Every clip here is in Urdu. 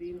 3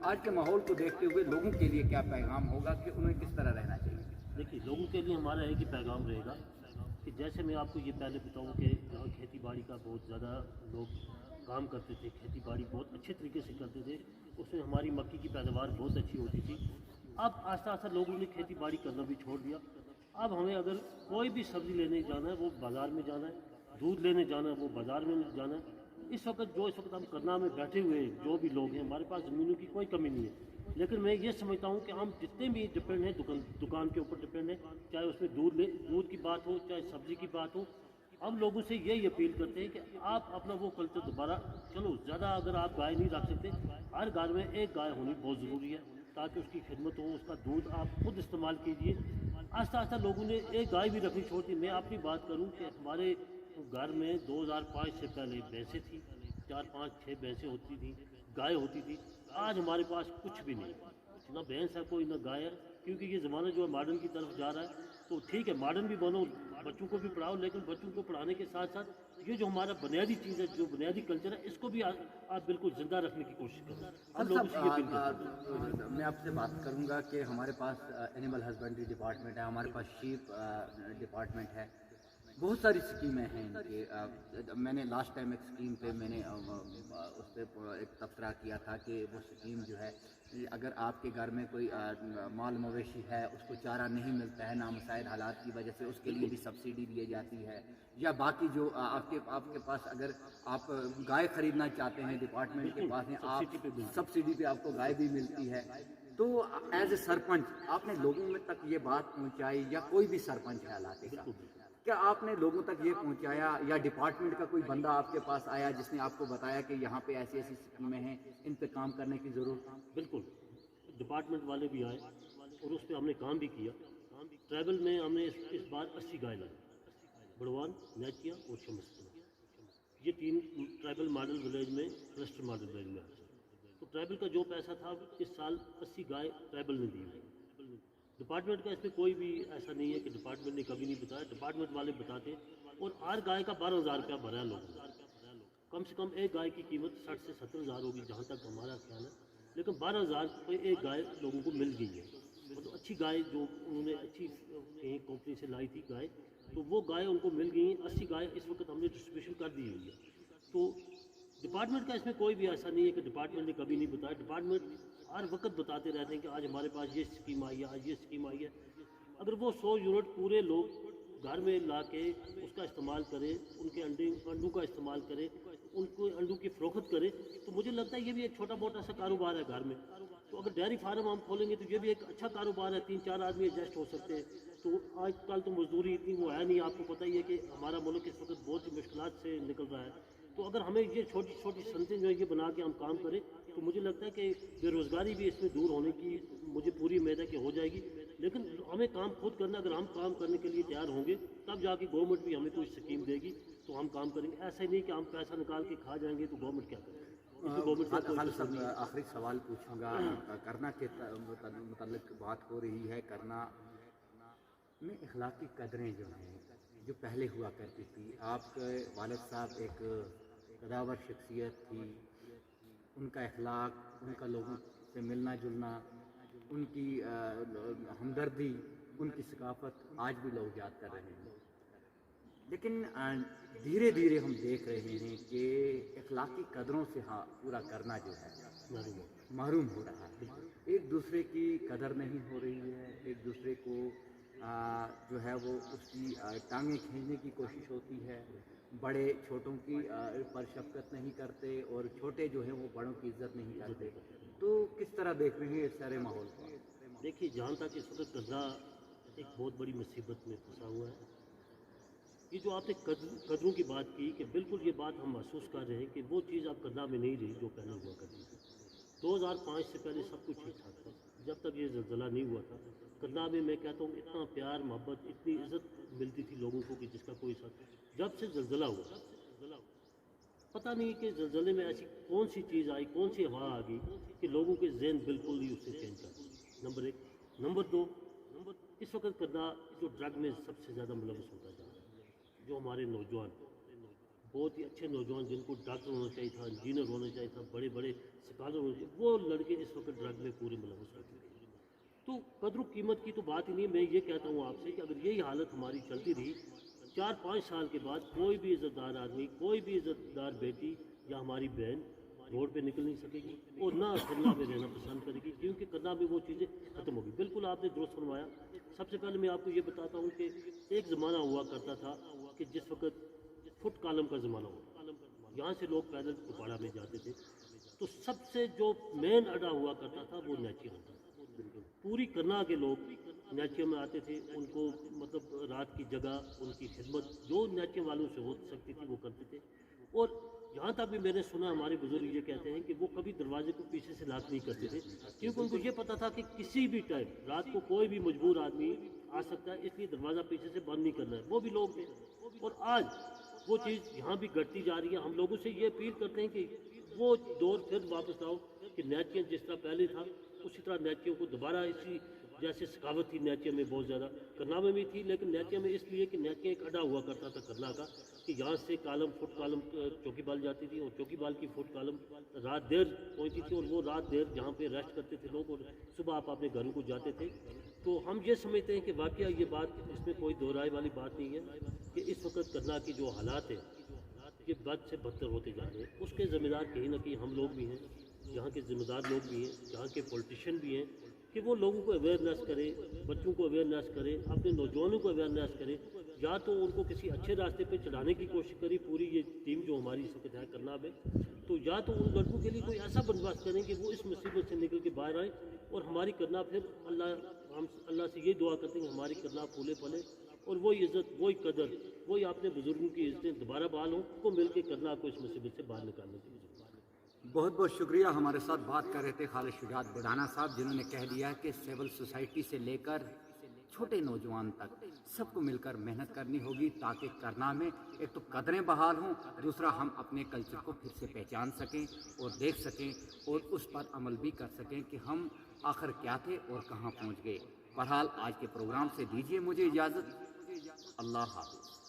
آج کے ماحول کو دیکھتے ہوئے لوگوں کے لیے کیا پیغام ہوگا کہ انہیں کس طرح رہنا چاہیے؟ دیکھیے لوگوں کے لیے ہمارا ایک ہی پیغام رہے گا کہ جیسے میں آپ کو یہ پہلے بتاؤں کہ یہاں کھیتی باڑی کا بہت زیادہ لوگ کام کرتے تھے، کھیتی باڑی بہت اچھے طریقے سے کرتے تھے، اس میں ہماری مکئی کی پیداوار بہت اچھی ہوتی تھی۔ اب آہستہ آہستہ لوگوں نے کھیتی باڑی کرنا بھی چھوڑ دیا۔ اب ہمیں اگر کوئی بھی سبزی لینے جانا ہے وہ بازار میں جانا ہے، دودھ لینے جانا ہے وہ بازار میں جانا ہے۔ اس وقت ہم کرنا میں بیٹھے ہوئے جو بھی لوگ ہیں، ہمارے پاس زمینوں کی کوئی کمی نہیں ہے، لیکن میں یہ سمجھتا ہوں کہ ہم جتنے بھی ڈپینڈ ہیں دکان کے اوپر ڈپینڈ ہیں، چاہے اس میں دودھ کی بات ہو، چاہے سبزی کی بات ہو۔ ہم لوگوں سے یہی اپیل کرتے ہیں کہ آپ اپنا وہ کلچر دوبارہ، چلو زیادہ اگر آپ گائے نہیں رکھ سکتے، ہر گھر میں ایک گائے ہونی بہت ضروری ہے تاکہ اس کی خدمت ہو، اس کا دودھ آپ خود استعمال کیجیے۔ آہستہ آہستہ لوگوں نے ایک گائے بھی رکھنی چھوڑ دی۔ میں اپنی بات کروں کہ ہمارے گھر میں 2005 سے پہلے بھینسیں تھیں، 4 5 6 بھینسیں ہوتی تھیں، گائے ہوتی تھی۔ آج ہمارے پاس کچھ بھی نہیں، نہ بھینس ہے کوئی، نہ گائے ہے، کیونکہ یہ زمانہ جو ہے ماڈرن کی طرف جا رہا ہے۔ تو ٹھیک ہے ماڈرن بھی بنو، بچوں کو بھی پڑھاؤ، لیکن بچوں کو پڑھانے کے ساتھ ساتھ یہ جو ہمارا بنیادی چیز ہے، جو بنیادی کلچر ہے، اس کو بھی آپ بالکل زندہ رکھنے کی کوشش کریں۔ ہم لوگوں سے یہ اپیل کرتے ہیں۔ میں آپ سے بات کروں گا کہ ہمارے پاس اینیمل ہسبینڈری ڈپارٹمنٹ ہے، ہمارے پاس شیپ ڈپارٹمنٹ ہے، بہت ساری اسکیمیں ہیں ان کے۔ میں نے لاسٹ ٹائم ایک اسکیم پہ میں نے اس پہ ایک تبصرہ کیا تھا کہ وہ اسکیم جو ہے، اگر آپ کے گھر میں کوئی مال مویشی ہے، اس کو چارہ نہیں ملتا ہے نامساعد حالات کی وجہ سے، اس کے لیے بھی سبسڈی دی جاتی ہے، یا باقی جو آپ کے پاس اگر آپ گائے خریدنا چاہتے ہیں ڈپارٹمنٹ کے پاس ہیں، آپ سبسڈی پہ آپ کو گائے بھی ملتی ہے۔ تو ایز اے سرپنچ آپ نے لوگوں میں تک یہ بات پہنچائی، یا کوئی بھی سرپنچ ہے علاقے کا، کیا آپ نے لوگوں تک یہ پہنچایا، یا ڈپارٹمنٹ کا کوئی بندہ آپ کے پاس آیا جس نے آپ کو بتایا کہ یہاں پہ ایسی ایسی اسکیمیں ہیں، ان پہ کام کرنے کی ضرورت ہے؟ بالکل، ڈپارٹمنٹ والے بھی آئے اور اس پہ ہم نے کام بھی کیا۔ ٹرائبل میں ہم نے اس بار 80 گائے لائی، بڑوان، نیچیا اور شمستنا، یہ 3 ٹرائبل ماڈل ولیج میں، کلسٹر ماڈل ولیج میں آتے ہیں۔ تو ٹرائبل کا جو پیسہ تھا اس سال 80 گائے ٹرائبل نے دی ہوئی۔ ڈپارٹمنٹ کا اس میں کوئی بھی ایسا نہیں ہے کہ ڈپارٹمنٹ نے کبھی نہیں بتایا، ڈپارٹمنٹ والے بتاتے ہیں۔ اور ہر گائے کا 12,000 روپیہ بھرا ہے لوگوں نے، کم سے کم ایک گائے کی قیمت 60 سے 70,000 ہوگی جہاں تک ہمارا خیال ہے، لیکن 12,000 روپئے ایک گائے لوگوں کو مل گئی ہے۔ مطلب اچھی گائے جو انہوں نے اچھی کہیں کمپنی سے لائی تھی گائے، تو وہ گائے ان کو مل گئی ہیں۔ 80 گائے اس وقت ہم نے ڈسٹریبیوشن کر دی ہوئی ہے۔ تو ڈپارٹمنٹ کا اس میں کوئی بھی ایسا نہیں ہے کہ ڈپارٹمنٹ نے کبھی نہیں بتایا، ڈپارٹمنٹ ہر وقت بتاتے رہتے ہیں کہ آج ہمارے پاس یہ اسکیم آئی ہے، آج یہ اسکیم آئی ہے۔ اگر وہ 100 یونٹ پورے لوگ گھر میں لا کے اس کا استعمال کرے، ان کے انڈوں کا استعمال کرے، ان کو انڈوں کی فروخت کرے، تو مجھے لگتا ہے یہ بھی ایک چھوٹا موٹا سا کاروبار ہے گھر میں۔ تو اگر ڈیری فارم ہم کھولیں گے تو یہ بھی ایک اچھا کاروبار ہے، 3 4 آدمی ایڈجسٹ ہو سکتے ہیں۔ تو آج کل تو مزدوری اتنی وہ ہے نہیں، آپ کو پتہ ہی ہے کہ ہمارا ملک اس وقت بہت سی مشکلات سے نکل رہا ہے۔ تو اگر ہمیں یہ چھوٹی چھوٹی صنعتیں جو ہے یہ بنا کے ہم کام کریں تو مجھے لگتا ہے کہ بے روزگاری بھی اس میں دور ہونے کی مجھے پوری امید ہے کہ ہو جائے گی۔ لیکن ہمیں کام خود کرنا، اگر ہم کام کرنے کے لیے تیار ہوں گے تب جا کے گورنمنٹ بھی ہمیں کوئی اسکیم دے گی تو ہم کام کریں گے۔ ایسا ہی نہیں کہ ہم پیسہ نکال کے کھا جائیں گے تو گورنمنٹ کیا کرے گی، اس میں گورنمنٹ کا کوئی قصور نہیں ہے۔ آخری سوال پوچھوں گا، کرنا کے متعلق بات ہو رہی ہے۔ کرنا میں اخلاقی قدریں جو ہیں، جو پہلے ہوا کرتی تھی، آپ کے والد صاحب ایک قداور شخصیت تھی، ان کا اخلاق، ان کا لوگوں سے ملنا جلنا، ان کی ہمدردی، ان کی ثقافت آج بھی لوگ یاد کر رہے ہیں۔ لیکن دھیرے دھیرے ہم دیکھ رہے ہیں کہ اخلاقی قدروں سے پورا کرنا جو ہے محروم ہو رہا ہے۔ ایک دوسرے کی قدر نہیں ہو رہی ہے، ایک دوسرے کو جو ہے وہ اس کی ٹانگیں کھینچنے کی کوشش ہوتی ہے، بڑے چھوٹوں کی پر شفقت نہیں کرتے، اور چھوٹے جو ہیں وہ بڑوں کی عزت نہیں کرتے۔ تو کس طرح دیکھ رہے ہیں اس سارے ماحول کو؟ دیکھیے جہاں تک اس وقت قرضہ ایک بہت بڑی مصیبت میں پھنسا ہوا ہے۔ یہ جو آپ نے قدروں کی بات کی کہ بالکل یہ بات ہم محسوس کر رہے ہیں کہ وہ چیز اب قرضہ میں نہیں رہی جو پہلے ہوا کرتی تھی۔ 2005 سے پہلے سب کچھ ٹھیک ٹھاک تھا، جب تک یہ زلزلہ نہیں ہوا تھا۔ قرضہ میں کہتا ہوں اتنا پیار محبت، اتنی عزت ملتی تھی لوگوں کو کہ جس کا کوئی ساتھ۔ جب سے زلزلہ ہوا پتہ نہیں کہ زلزلے میں ایسی کون سی چیز آئی، کون سی ہوا آ گئی کہ لوگوں کے ذہن بالکل ہی اس سے چینج کر دیا۔ نمبر 1۔ نمبر 2، اس وقت قرضہ جو ڈرگ میں سب سے زیادہ ملوث ہوتا جا رہا ہے، جو ہمارے نوجوان بہت ہی اچھے نوجوان جن کو ڈاکٹر ہونا چاہیے تھا، انجینئر ہونا چاہیے تھا، بڑے بڑے اسکالر ہونا چاہیے، وہ لڑکے اس وقت ڈرگ میں پورے ملوث ہو چکے ہیں۔ تو قدر و قیمت کی تو بات ہی نہیں ہے۔ میں یہ کہتا ہوں آپ سے کہ اگر یہی حالت ہماری چلتی رہی 4-5 سال کے بعد کوئی بھی عزت دار آدمی، کوئی بھی عزت دار بیٹی یا ہماری بہن روڈ پہ نکل نہیں سکے گی اور نہ کرنا میں رہنا پسند کرے گی، کیونکہ کرنا میں وہ چیزیں ختم ہوگی۔ بالکل آپ نے درست فرمایا۔ سب سے پہلے میں آپ کو یہ بتاتا ہوں کہ ایک زمانہ ہوا کرتا تھا کہ جس وقت فٹ کالم کا زمانہ ہوا، یہاں سے لوگ پیدل کپواڑہ میں جاتے تھے، تو سب سے جو مین اڈا ہوا کرتا تھا وہ نیچی ہوتا تھا۔ پوری کرنا کے لوگ نیچیوں میں آتے تھے، ان کو مطلب رات کی جگہ ان کی خدمت جو نیچے والوں سے ہو سکتی تھی وہ کرتے تھے۔ اور یہاں تک بھی میں نے سنا ہمارے بزرگ یہ کہتے ہیں کہ وہ کبھی دروازے کو پیچھے سے لاک نہیں کرتے تھے، کیونکہ ان کو یہ پتا تھا کہ کسی بھی ٹائم رات کو کوئی بھی مجبور آدمی آ سکتا ہے، اس لیے دروازہ پیچھے سے بند نہیں کرنا ہے۔ وہ بھی لوگ تھے، اور آج وہ چیز یہاں بھی گھٹتی جا رہی ہے۔ ہم لوگوں سے یہ اپیل کرتے ہیں کہ وہ دور پھر واپس لاؤ کہ نیچیاں جس طرح پہلے تھا اسی طرح نیچیوں کو دوبارہ اسی جیسے ثقافت تھی نیچیوں میں بہت زیادہ، کرنا میں بھی تھی، لیکن نیچیوں میں اس لیے کہ نیچیاں ایک اڈا ہوا کرتا تھا کرنا کا کہ یہاں سے کالم فٹ کالم چوکی بال جاتی تھی، اور چوکی بال کی فٹ کالم رات دیر پہنچتی تھی، اور وہ رات دیر جہاں پہ ریسٹ کرتے تھے لوگ اور صبح آپ اپنے گھروں کو جاتے تھے۔ تو ہم یہ سمجھتے ہیں کہ واقعہ یہ بات اس میں کوئی دو رائے والی بات نہیں ہے کہ اس وقت کرنا کی جو حالات ہیں یہ بد سے بدتر ہوتے جا رہے ہیں۔ اس کے ذمہ دار کہیں نہ کہیں ہم لوگ بھی ہیں، یہاں کے ذمہ دار لوگ بھی ہیں، یہاں کے پولیٹیشین بھی ہیں کہ وہ لوگوں کو اویئرنیس کرے، بچوں کو اویئرنیس کرے، اپنے نوجوانوں کو اویئرنیس کرے، یا تو ان کو کسی اچھے راستے پہ چڑھانے کی کوشش کری پوری یہ ٹیم جو ہماری اس وقت ہے کرنا میں، تو یا تو ان لڑکوں کے لیے کوئی ایسا بندوبست کریں کہ وہ اس مصیبت سے نکل کے باہر آئیں، اور ہماری کرنا پھر ہم اللہ سے یہ دعا کرتے ہیں کہ ہماری کرنا پھولے پھلے، اور وہی عزت، وہی قدر، وہی اپنے بزرگوں کی عزتیں دوبارہ بحال ہوں، کو مل کے کرنا کو اس مصیبت سے باہر نکالنے کی ضرورت ہے۔ بہت بہت شکریہ۔ ہمارے ساتھ بات کر رہے تھے خالد شجاعت بدانا صاحب، جنہوں نے کہہ دیا کہ سول سوسائٹی سے لے کر چھوٹے نوجوان تک سب کو مل کر محنت کرنی ہوگی تاکہ کرنا میں ایک تو قدریں بحال ہوں، دوسرا ہم اپنے کلچر کو پھر سے پہچان سکیں اور دیکھ سکیں اور اس پر عمل بھی کر سکیں کہ ہم آخر کیا تھے اور کہاں پہنچ گئے۔ بہرحال آج کے پروگرام سے دیجیے مجھے اجازت۔ اللہ حافظ۔